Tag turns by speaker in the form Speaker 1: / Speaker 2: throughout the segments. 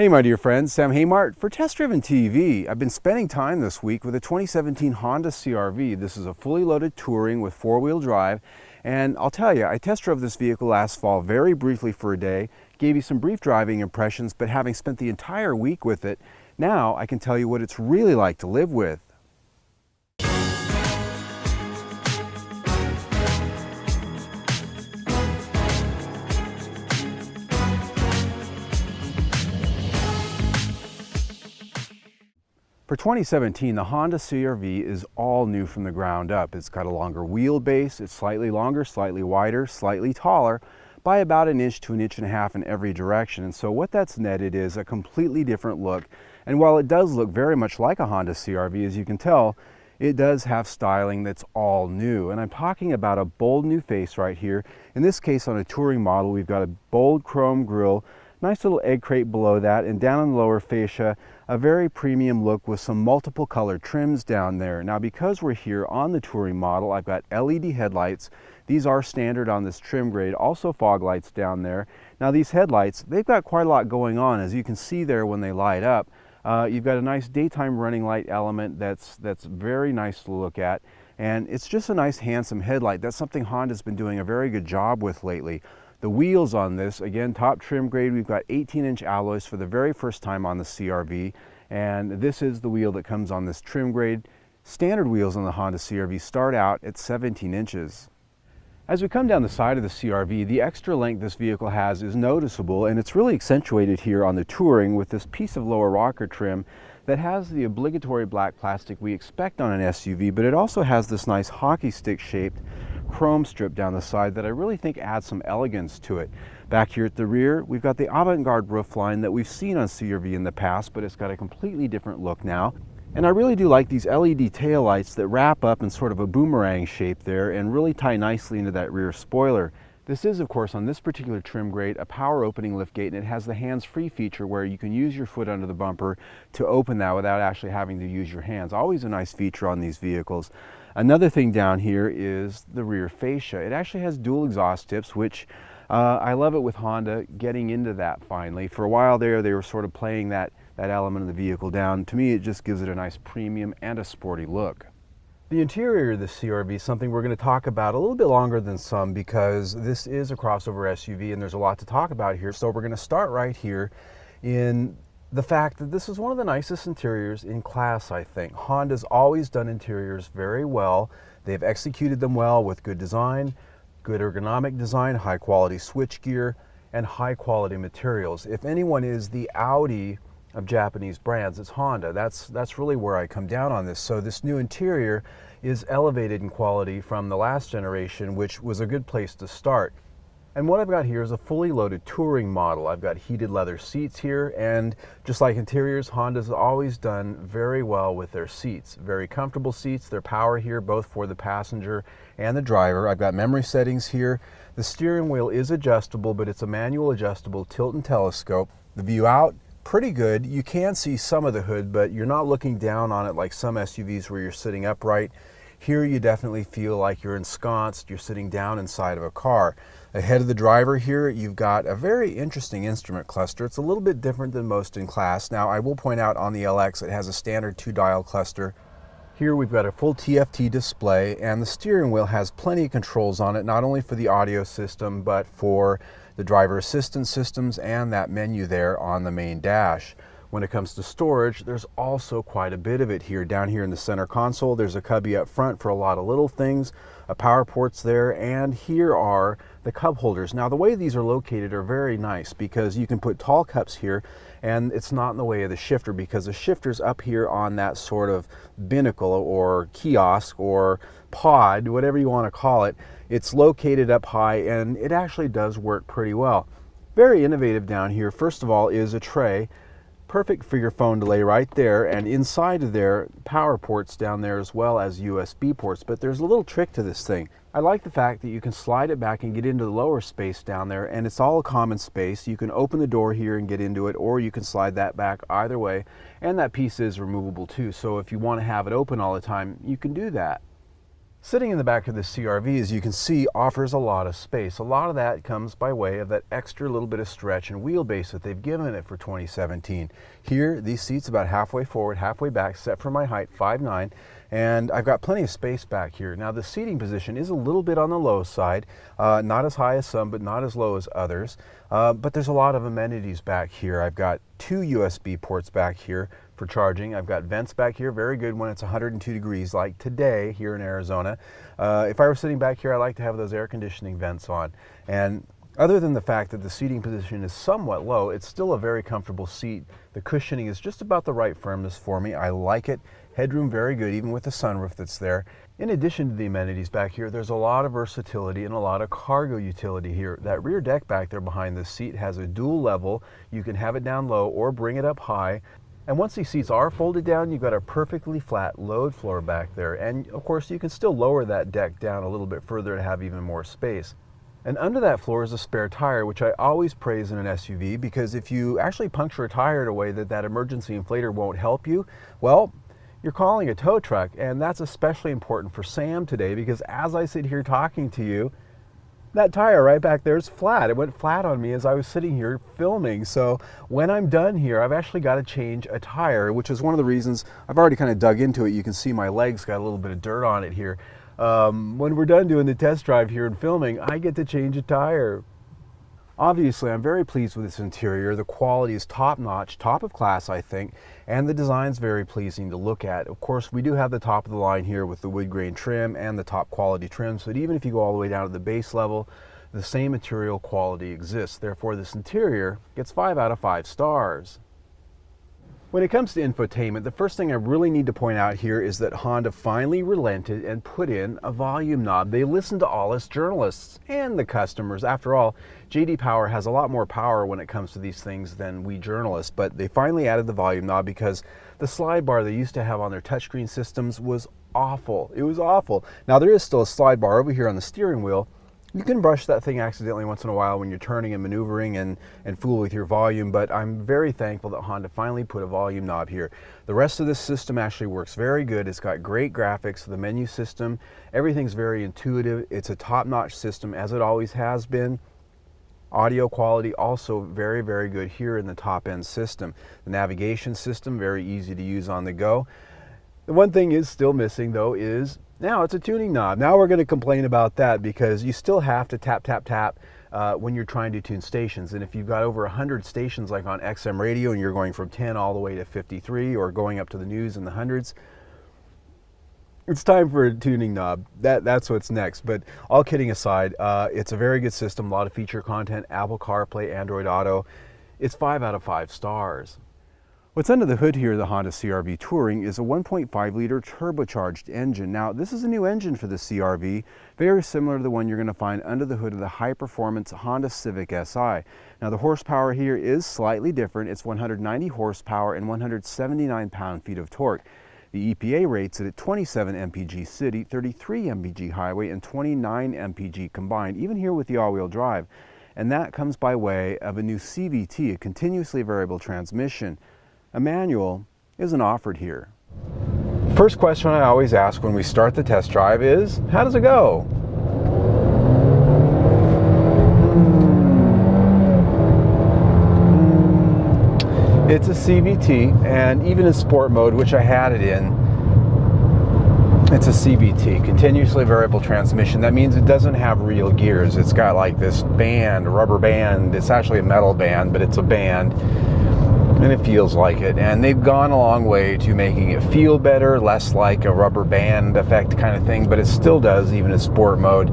Speaker 1: Hey my dear friends, Sam Haymart for Test Driven TV. I've been spending time this week with a 2017 Honda CR-V. This is a fully loaded touring with four-wheel drive, and I'll tell you, I test drove this vehicle last fall very briefly for a day, gave you some brief driving impressions, but having spent the entire week with it, now I can tell you what it's really like to live with. For 2017, the Honda CR-V is all new from the ground up. It's got a longer wheelbase, it's slightly longer, slightly wider, slightly taller, by about an inch to an inch and a half in every direction. And so what that's netted is a completely different look. And while it does look very much like a Honda CR-V, as you can tell, it does have styling that's all new. And I'm talking about a bold new face right here. In this case, on a touring model, we've got a bold chrome grille, nice little egg crate below that, and down in the lower fascia, a very premium look with some multiple color trims down there. Now, because we're here on the touring model, I've got LED headlights. These are standard on this trim grade, also fog lights down there. Now, these headlights, they've got quite a lot going on, as you can see there when they light up. You've got a nice daytime running light element that's very nice to look at, and it's just a nice handsome headlight. That's something Honda's been doing a very good job with lately. The wheels on this, again, top trim grade, we've got 18-inch alloys for the very first time on the CR-V, and this is the wheel that comes on this trim grade. Standard wheels on the Honda CR-V start out at 17 inches. As we come down the side of the CR-V, the extra length this vehicle has is noticeable, and it's really accentuated here on the touring with this piece of lower rocker trim that has the obligatory black plastic we expect on an SUV, but it also has this nice hockey stick shaped chrome strip down the side that I really think adds some elegance to it. Back here at the rear, we've got the avant-garde roofline that we've seen on CR-V in the past, but it's got a completely different look now. And I really do like these LED taillights that wrap up in sort of a boomerang shape there and really tie nicely into that rear spoiler. This is, of course, on this particular trim grade, a power opening liftgate, and it has the hands-free feature where you can use your foot under the bumper to open that without actually having to use your hands. Always a nice feature on these vehicles. Another thing down here is the rear fascia. It actually has dual exhaust tips, which I love it with Honda getting into that finally. For a while there, they were sort of playing that element of the vehicle down. To me, it just gives it a nice premium and a sporty look. The interior of the CR-V is something we're going to talk about a little bit longer than some because this is a crossover SUV and there's a lot to talk about here. So we're going to start right here in the fact that this is one of the nicest interiors in class, I think. Honda's always done interiors very well. They've executed them well with good design, good ergonomic design, high quality switchgear, and high quality materials. If anyone is the Audi of Japanese brands, it's Honda. That's really where I come down on this. So this new interior is elevated in quality from the last generation, which was a good place to start. And what I've got here is a fully loaded touring model. I've got heated leather seats here, and just like interiors, Honda's always done very well with their seats. Very comfortable seats. Their power here, both for the passenger and the driver. I've got memory settings here. The steering wheel is adjustable, but it's a manual adjustable tilt and telescope. The view out, pretty good. You can see some of the hood, but you're not looking down on it like some SUVs where you're sitting upright. Here you definitely feel like you're ensconced, you're sitting down inside of a car. Ahead of the driver here, you've got a very interesting instrument cluster. It's a little bit different than most in class. Now, I will point out on the LX, it has a standard 2-dial cluster. Here we've got a full TFT display, and the steering wheel has plenty of controls on it, not only for the audio system, but for the driver assistance systems and that menu there on the main dash. When it comes to storage, there's also quite a bit of it here. Down here in the center console, there's a cubby up front for a lot of little things, a power port's there, and here are the cup holders. Now, the way these are located are very nice because you can put tall cups here, and it's not in the way of the shifter because the shifter's up here on that sort of binnacle or kiosk or pod, whatever you want to call it. It's located up high, and it actually does work pretty well. Very innovative down here, first of all, is a tray. Perfect for your phone to lay right there, and inside of there, power ports down there as well as USB ports. But there's a little trick to this thing. I like the fact that you can slide it back and get into the lower space down there, and it's all a common space. You can open the door here and get into it, or you can slide that back either way, and that piece is removable too. So if you want to have it open all the time, you can do that. Sitting in the back of the CRV, as you can see, offers a lot of space. A lot of that comes by way of that extra little bit of stretch and wheelbase that they've given it for 2017. Here, these seats about halfway forward, halfway back, set for my height, 5'9", and I've got plenty of space back here. Now, the seating position is a little bit on the low side, not as high as some, but not as low as others. But there's a lot of amenities back here. I've got 2 USB ports back here for charging. I've got vents back here, very good when it's 102 degrees like today here in Arizona. If I were sitting back here, I like to have those air conditioning vents on. And other than the fact that the seating position is somewhat low, it's still a very comfortable seat. The cushioning is just about the right firmness for me. I like it. Headroom very good, even with the sunroof that's there. In addition to the amenities back here, there's a lot of versatility and a lot of cargo utility here. That rear deck back there behind this seat has a dual level. You can have it down low or bring it up high. And once these seats are folded down, you've got a perfectly flat load floor back there. And of course, you can still lower that deck down a little bit further to have even more space. And under that floor is a spare tire, which I always praise in an SUV, because if you actually puncture a tire in a way that emergency inflator won't help you, well, you're calling a tow truck. And that's especially important for Sam today, because as I sit here talking to you, that tire right back there is flat. It went flat on me as I was sitting here filming. So when I'm done here, I've actually got to change a tire, which is one of the reasons I've already kind of dug into it. You can see my legs got a little bit of dirt on it here. When we're done doing the test drive here and filming, I get to change a tire. Obviously, I'm very pleased with this interior. The quality is top-notch, top of class, I think, and the design's very pleasing to look at. Of course, we do have the top of the line here with the wood grain trim and the top quality trims, but even if you go all the way down to the base level, the same material quality exists. Therefore, this interior gets 5 out of 5 stars. When it comes to infotainment, the first thing I really need to point out here is that Honda finally relented and put in a volume knob. They listened to all us journalists and the customers. After all, JD Power has a lot more power when it comes to these things than we journalists, but they finally added the volume knob because the slide bar they used to have on their touchscreen systems was awful. It was awful. Now, there is still a slide bar over here on the steering wheel. You can brush that thing accidentally once in a while when you're turning and maneuvering and fool with your volume, but I'm very thankful that Honda finally put a volume knob here. The rest of this system actually works very good. It's got great graphics, the menu system, everything's very intuitive. It's a top-notch system, as it always has been. Audio quality also very, very good here in the top-end system. The navigation system, very easy to use on the go. The one thing is still missing, though, is now it's a tuning knob. Now we're going to complain about that because you still have to tap, tap, tap when you're trying to tune stations. And if you've got over 100 stations like on XM radio and you're going from 10 all the way to 53 or going up to the news in the hundreds, it's time for a tuning knob. That's what's next. But all kidding aside, it's a very good system, a lot of feature content, Apple CarPlay, Android Auto. It's 5 out of 5 stars. What's under the hood here of the Honda CR-V Touring is a 1.5-liter turbocharged engine. Now, this is a new engine for the CR-V, very similar to the one you're going to find under the hood of the high-performance Honda Civic Si. Now, the horsepower here is slightly different. It's 190 horsepower and 179 pound-feet of torque. The EPA rates it at 27 mpg city, 33 mpg highway, and 29 mpg combined, even here with the all-wheel drive. And that comes by way of a new CVT, a continuously variable transmission. A manual isn't offered here. First question I always ask when we start the test drive is, how does it go? It's a CVT, and even in sport mode, which I had it in, it's a CVT, continuously variable transmission. That means it doesn't have real gears. It's got like this band, rubber band. It's actually a metal band, but it's a band. And it feels like it. And they've gone a long way to making it feel better, less like a rubber band effect kind of thing, but it still does, even in sport mode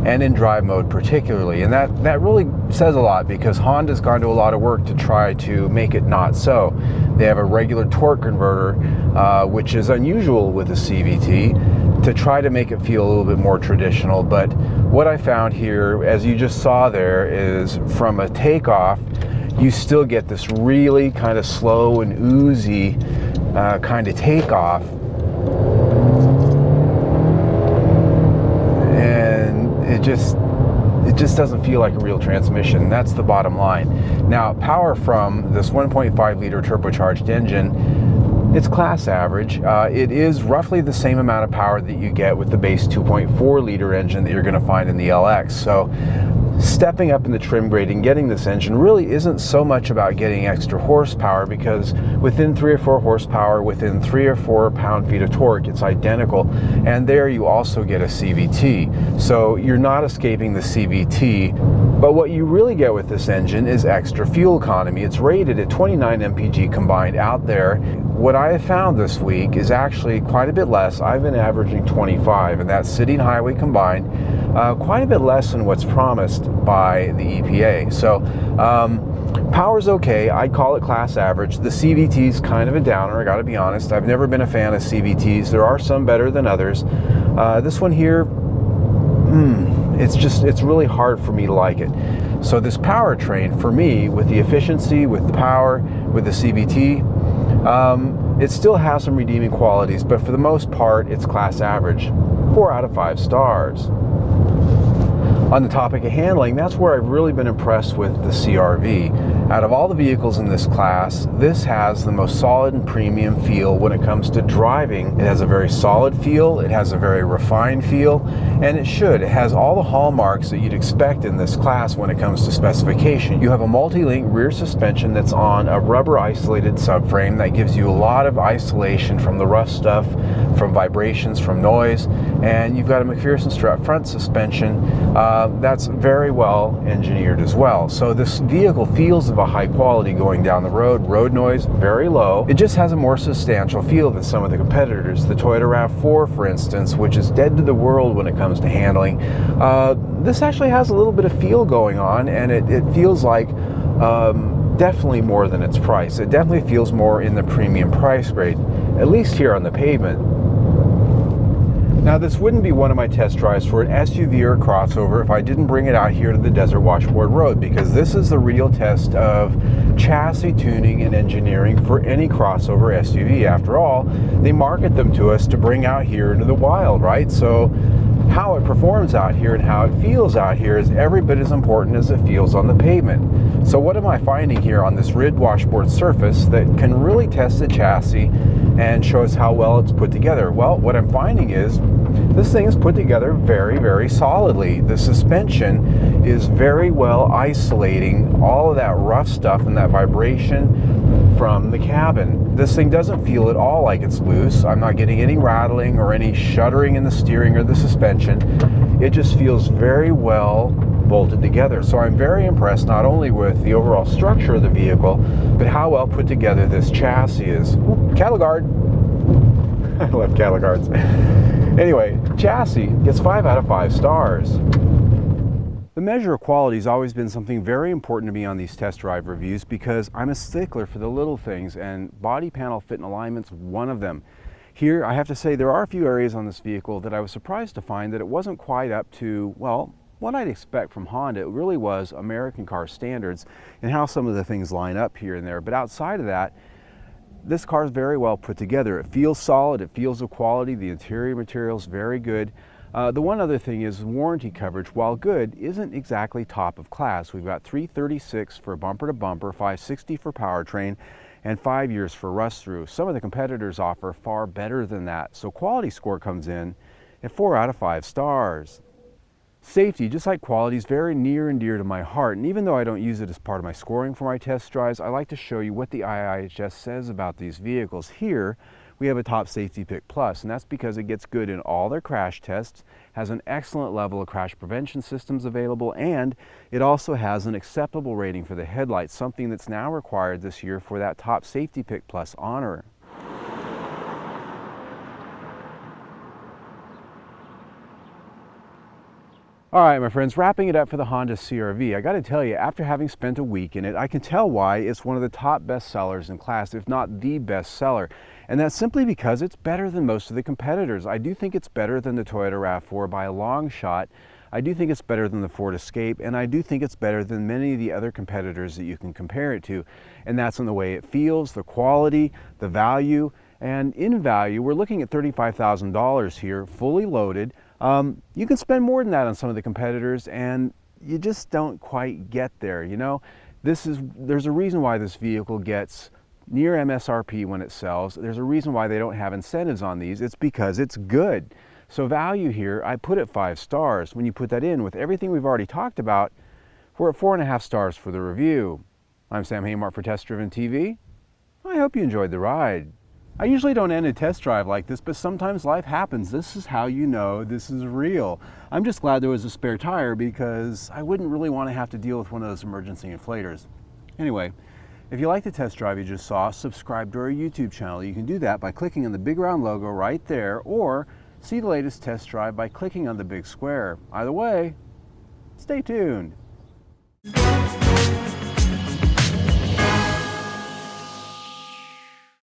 Speaker 1: and in drive mode particularly. And that really says a lot, because Honda's gone to a lot of work to try to make it not so. They have a regular torque converter, which is unusual with a CVT, to try to make it feel a little bit more traditional. But what I found here, as you just saw there, is from a takeoff, you still get this really kind of slow and oozy kind of takeoff. And it just doesn't feel like a real transmission. That's the bottom line. Now, power from this 1.5-liter turbocharged engine It's class average. It is roughly the same amount of power that you get with the base 2.4 liter engine that you're going to find in the LX. So stepping up in the trim grade and getting this engine really isn't so much about getting extra horsepower, because within 3 or 4 horsepower, within 3 or 4 pound-feet of torque, it's identical. And there you also get a CVT. So you're not escaping the CVT. But what you really get with this engine is extra fuel economy. It's rated at 29 mpg combined out there. What I have found this week is actually quite a bit less. I've been averaging 25, and that's city and highway combined, quite a bit less than what's promised by the EPA. So power's okay. I'd call it class average. The CVT's kind of a downer, I gotta be honest. I've never been a fan of CVTs. There are some better than others. This one here, it's really hard for me to like it. So this powertrain, for me, with the efficiency, with the power, with the CVT, it still has some redeeming qualities, but for the most part, it's class average. 4 out of 5 stars. On the topic of handling, that's where I've really been impressed with the CR-V. Out of all the vehicles in this class, this has the most solid and premium feel when it comes to driving. It has a very solid feel, it has a very refined feel, and it should. It has all the hallmarks that you'd expect in this class when it comes to specification. You have a multi-link rear suspension that's on a rubber isolated subframe that gives you a lot of isolation from the rough stuff, from vibrations, from noise, and you've got a McPherson strut front suspension that's very well engineered as well. So this vehicle feels of a high quality going down the road. Road noise, very low. It just has a more substantial feel than some of the competitors. The Toyota RAV4, for instance, which is dead to the world when it comes to handling, this actually has a little bit of feel going on, and it feels like definitely more than its price. It definitely feels more in the premium price grade, at least here on the pavement. Now, this wouldn't be one of my test drives for an SUV or a crossover if I didn't bring it out here to the Desert Washboard Road, because this is the real test of chassis tuning and engineering for any crossover SUV. After all, they market them to us to bring out here into the wild, right? So how it performs out here and how it feels out here is every bit as important as it feels on the pavement. So what am I finding here on this rid washboard surface that can really test the chassis and show us how well it's put together? Well, what I'm finding is this thing is put together very, very solidly. The suspension is very well isolating all of that rough stuff and that vibration from the cabin. This thing doesn't feel at all like it's loose. I'm not getting any rattling or any shuddering in the steering or the suspension. It just feels very well bolted together. So I'm very impressed not only with the overall structure of the vehicle, but how well put together this chassis is. Ooh, cattle guard. I love cattle guards. Anyway, chassis gets 5 out of 5 stars. The measure of quality has always been something very important to me on these test drive reviews, because I'm a stickler for the little things, and body panel fit and alignment's one of them. Here, I have to say, there are a few areas on this vehicle that I was surprised to find that it wasn't quite up to, well, what I'd expect from Honda. It really was American car standards and how some of the things line up here and there. But outside of that, this car is very well put together. It feels solid, it feels of quality, the interior material is very good. The one other thing is warranty coverage, while good, isn't exactly top of class. We've got $336 for bumper to bumper, $560 for powertrain, and 5 years for rust through. Some of the competitors offer far better than that. So quality score comes in at 4 out of 5 stars. Safety, just like quality, is very near and dear to my heart, and even though I don't use it as part of my scoring for my test drives, I like to show you what the IIHS says about these vehicles. Here, we have a top safety pick plus, and that's because it gets good in all their crash tests, has an excellent level of crash prevention systems available, and it also has an acceptable rating for the headlights, something that's now required this year for that top safety pick plus honor. All right, my friends, wrapping it up for the Honda CR-V, I got to tell you, after having spent a week in it, I can tell why it's one of the top best sellers in class, if not the best seller. And that's simply because it's better than most of the competitors. I do think it's better than the Toyota RAV4 by a long shot. I do think it's better than the Ford Escape, and I do think it's better than many of the other competitors that you can compare it to. And that's in the way it feels, the quality, the value. And in value, we're looking at $35,000 here, fully loaded. You can spend more than that on some of the competitors, and you just don't quite get there. You know, there's a reason why this vehicle gets near MSRP when it sells. There's a reason why they don't have incentives on these. It's because it's good. So value here, I put it 5 stars. When you put that in with everything we've already talked about, we're at 4.5 stars for the review. I'm Sam Haymart for Test Driven TV. I hope you enjoyed the ride. I usually don't end a test drive like this, but sometimes life happens. This is how you know this is real. I'm just glad there was a spare tire because I wouldn't really want to have to deal with one of those emergency inflators. Anyway, if you like the test drive you just saw, subscribe to our YouTube channel. You can do that by clicking on the big round logo right there, or see the latest test drive by clicking on the big square. Either way, stay tuned.